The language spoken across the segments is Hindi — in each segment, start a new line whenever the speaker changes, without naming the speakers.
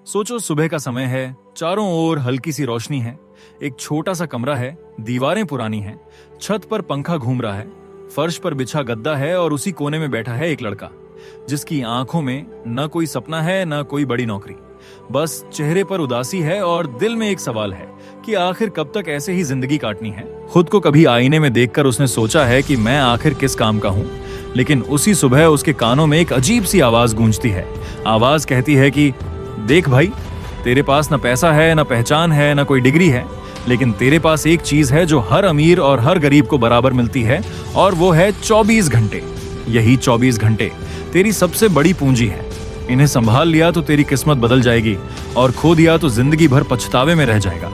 सोचो सुबह का समय है, चारों ओर हल्की सी रोशनी है, एक छोटा सा कमरा है, दीवारें पुरानी हैं, छत पर पंखा घूम रहा है, फर्श पर बिछा गद्दा है और उसी कोने में बैठा है एक लड़का जिसकी आंखों में न कोई सपना है न कोई बड़ी नौकरी। बस चेहरे पर उदासी है और दिल में एक सवाल है कि आखिर कब तक ऐसे ही जिंदगी काटनी है। खुद को कभी आईने में देखकर उसने सोचा है कि मैं आखिर किस काम का हूँ, लेकिन उसी सुबह उसके कानों में एक अजीब सी आवाज गूंजती है। आवाज कहती है कि देख भाई, तेरे पास न पैसा है, न पहचान है, न कोई डिग्री है, लेकिन तेरे पास एक चीज है जो हर अमीर और हर गरीब को बराबर मिलती है, और वो है 24 घंटे। यही 24 घंटे तेरी सबसे बड़ी पूंजी है। इन्हें संभाल लिया तो तेरी किस्मत बदल जाएगी और खो दिया तो जिंदगी भर पछतावे में रह जाएगा।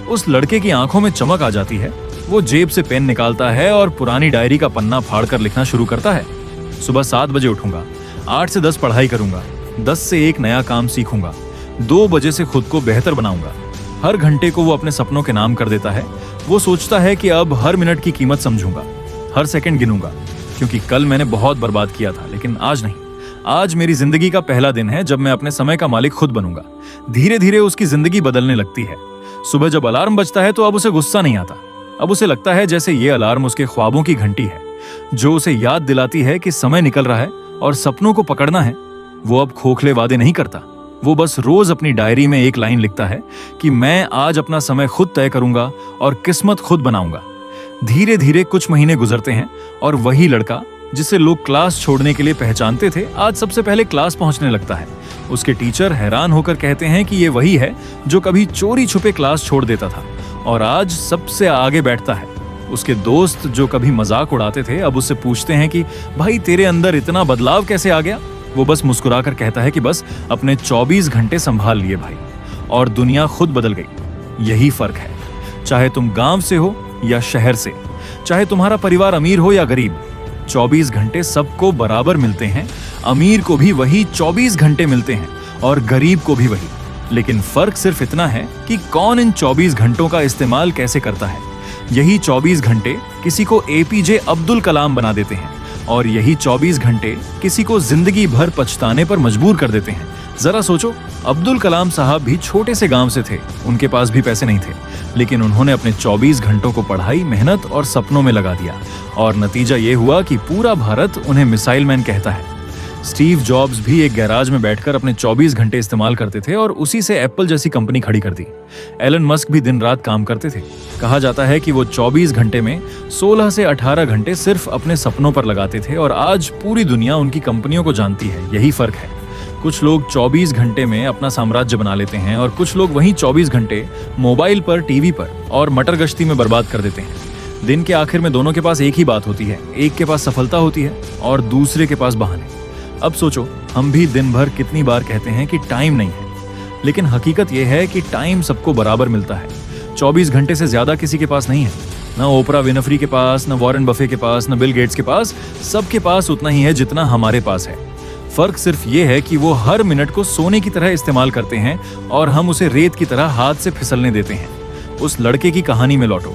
उस लड़के की आंखों में चमक आ जाती है। वो जेब से पेन निकालता है और पुरानी डायरी का पन्ना फाड़कर लिखना शुरू करता है। सुबह 7 बजे उठूंगा, 8 से 10 पढ़ाई करूंगा, 10 से 1 नया काम सीखूंगा, 2 बजे से खुद को बेहतर बनाऊंगा। हर घंटे को वो अपने सपनों के नाम कर देता है। वो सोचता है कि अब हर मिनट की कीमत समझूंगा, हर सेकंड गिनूंगा, क्योंकि कल मैंने बहुत बर्बाद किया था, लेकिन आज नहीं। आज मेरी जिंदगी का पहला दिन है जब मैं अपने समय का मालिक खुद बनूंगा। धीरे धीरे उसकी जिंदगी बदलने लगती है। सुबह जब अलार्म बजता है तो अब उसे गुस्सा नहीं आता। अब उसे लगता है जैसे ये अलार्म उसके ख्वाबों की घंटी है, जो उसे याद दिलाती है कि समय निकल रहा है और सपनों को पकड़ना है। वो अब खोखले वादे नहीं करता। वो बस रोज अपनी डायरी में एक लाइन लिखता है कि मैं आज अपना समय खुद तय करूंगा और किस्मत खुद बनाऊंगा। धीरे धीरे कुछ महीने गुजरते हैं और वही लड़का जिसे लोग क्लास छोड़ने के लिए पहचानते थे, आज सबसे पहले क्लास पहुंचने लगता है। उसके टीचर हैरान होकर कहते हैं कि ये वही है जो कभी चोरी छुपे क्लास छोड़ देता था और आज सबसे आगे बैठता है। उसके दोस्त जो कभी मजाक उड़ाते थे अब उससे पूछते हैं कि भाई, तेरे अंदर इतना बदलाव कैसे आ गया? वो बस मुस्कुराकर कहता है कि बस अपने 24 घंटे संभाल लिए भाई, और दुनिया खुद बदल गई। यही फर्क है, चाहे तुम गांव से हो या शहर से, चाहे तुम्हारा परिवार अमीर हो या गरीब, 24 घंटे सबको बराबर मिलते हैं। अमीर को भी वही 24 घंटे मिलते हैं और गरीब को भी वही। लेकिन फर्क सिर्फ इतना है कि कौन इन 24 घंटों का इस्तेमाल कैसे करता है। यही 24 घंटे किसी को एपीजे अब्दुल कलाम बना देते हैं और यही 24 घंटे किसी को जिंदगी भर पछताने पर मजबूर कर देते हैं। जरा सोचो, अब्दुल कलाम साहब भी छोटे से गांव से थे, उनके पास भी पैसे नहीं थे, लेकिन उन्होंने अपने 24 घंटों को पढ़ाई, मेहनत और सपनों में लगा दिया, और नतीजा ये हुआ कि पूरा भारत उन्हें मिसाइल मैन कहता है। स्टीव जॉब्स भी एक गैराज में बैठकर अपने 24 घंटे इस्तेमाल करते थे और उसी से एप्पल जैसी कंपनी खड़ी कर दी। एलन मस्क भी दिन रात काम करते थे। कहा जाता है कि वो 24 घंटे में 16 से 18 घंटे सिर्फ अपने सपनों पर लगाते थे, और आज पूरी दुनिया उनकी कंपनियों को जानती है। यही फर्क है। कुछ लोग 24 घंटे में अपना साम्राज्य बना लेते हैं और कुछ लोग वहीं 24 घंटे मोबाइल पर, टीवी पर और मटर गश्ती में बर्बाद कर देते हैं। दिन के आखिर में दोनों के पास एक ही बात होती है, एक के पास सफलता होती है और दूसरे के पास बहाने। अब सोचो, हम भी दिन भर कितनी बार कहते हैं कि टाइम नहीं है, लेकिन हकीकत यह है कि टाइम सबको बराबर मिलता है। 24 घंटे से ज्यादा किसी के पास नहीं है। न ओपरा विनफ्री के पास, न वॉरेन बफे के पास, न बिल गेट्स के पास। सबके पास उतना ही है जितना हमारे पास है। फर्क सिर्फ ये है कि वो हर मिनट को सोने की तरह इस्तेमाल करते हैं और हम उसे रेत की तरह हाथ से फिसलने देते हैं। उस लड़के की कहानी में लौटो।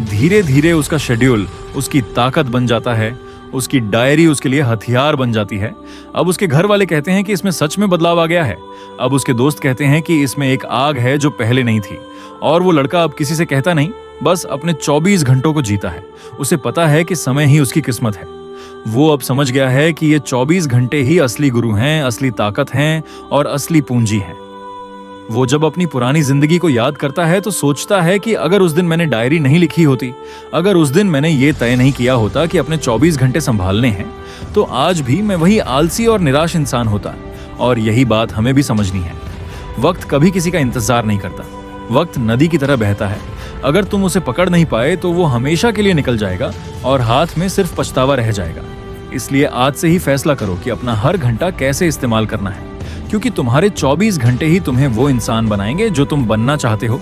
धीरे धीरे उसका शेड्यूल उसकी ताकत बन जाता है, उसकी डायरी उसके लिए हथियार बन जाती है। अब उसके घर वाले कहते हैं कि इसमें सच में बदलाव आ गया है। अब उसके दोस्त कहते हैं कि इसमें एक आग है जो पहले नहीं थी। और वो लड़का अब किसी से कहता नहीं, बस अपने 24 घंटों को जीता है। उसे पता है कि समय ही उसकी किस्मत है। वो अब समझ गया है कि ये 24 घंटे ही असली गुरु हैं, असली ताकत हैं और असली पूंजी है। वो जब अपनी पुरानी जिंदगी को याद करता है तो सोचता है कि अगर उस दिन मैंने डायरी नहीं लिखी होती, अगर उस दिन मैंने ये तय नहीं किया होता कि अपने 24 घंटे संभालने हैं, तो आज भी मैं वही आलसी और निराश इंसान होता। और यही बात हमें भी समझनी है। वक्त कभी किसी का इंतजार नहीं करता। वक्त नदी की तरह बहता है। अगर तुम उसे पकड़ नहीं पाए तो वो हमेशा के लिए निकल जाएगा और हाथ में सिर्फ पछतावा रह जाएगा। इसलिए आज से ही फैसला करो कि अपना हर घंटा कैसे इस्तेमाल करना है, क्योंकि तुम्हारे 24 घंटे ही तुम्हें वो इंसान बनाएंगे जो तुम बनना चाहते हो।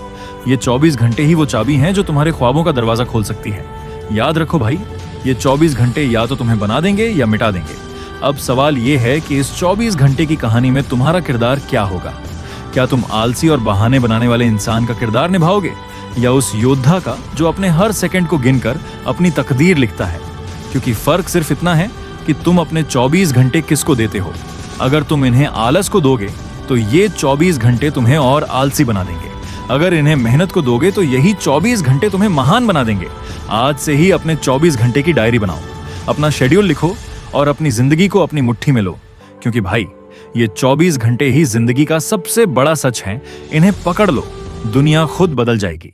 ये 24 घंटे ही वो चाबी हैं जो तुम्हारे ख्वाबों का दरवाजा खोल सकती है। याद रखो भाई, ये 24 घंटे या तो तुम्हें बना देंगे या मिटा देंगे। अब सवाल ये है कि इस 24 घंटे की कहानी में तुम्हारा किरदार क्या होगा। क्या तुम आलसी और बहाने बनाने वाले इंसान का किरदार निभाओगे, या उस योद्धा का जो अपने हर सेकंड को गिनकर अपनी तकदीर लिखता है? क्योंकि फर्क सिर्फ इतना है कि तुम अपने 24 घंटे किसको देते हो। अगर तुम इन्हें आलस को दोगे तो ये 24 घंटे तुम्हें और आलसी बना देंगे। अगर इन्हें मेहनत को दोगे तो यही 24 घंटे तुम्हें महान बना देंगे। आज से ही अपने 24 घंटे की डायरी बनाओ, अपना शेड्यूल लिखो और अपनी जिंदगी को अपनी मुट्ठी में लो, क्योंकि भाई ये 24 घंटे ही जिंदगी का सबसे बड़ा सच है। इन्हें पकड़ लो, दुनिया खुद बदल जाएगी।